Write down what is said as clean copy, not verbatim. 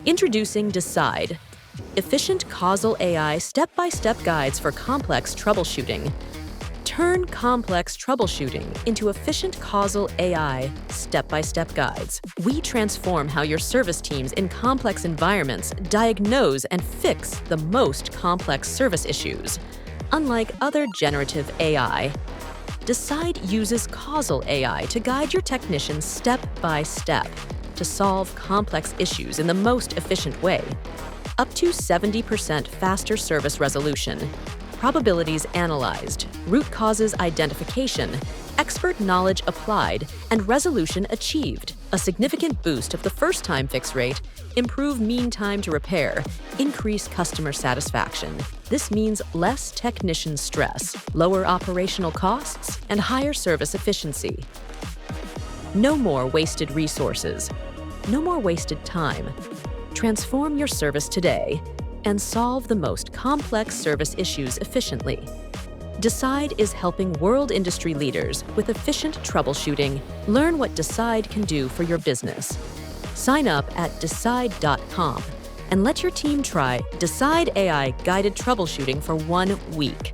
Introducing Dezide, efficient causal AI step-by-step guides for complex troubleshooting. Turn complex troubleshooting into efficient causal AI step-by-step guides. We transform how your service teams in complex environments diagnose and fix the most complex service issues. Unlike other generative AI, Dezide uses causal AI to guide your technicians step by step to solve complex issues in the most efficient way. Up to 70% faster service resolution, probabilities analyzed, root causes identification, expert knowledge applied, and resolution achieved. A significant boost of the first-time fix rate, improve mean time to repair, increase customer satisfaction. This means less technician stress, lower operational costs, and higher service efficiency. No more wasted resources. No more wasted time. Transform your service today and solve the most complex service issues efficiently. Dezide is helping world industry leaders with efficient troubleshooting. Learn what Dezide can do for your business. Sign up at Dezide.com and let your team try Dezide AI guided troubleshooting for 1 week.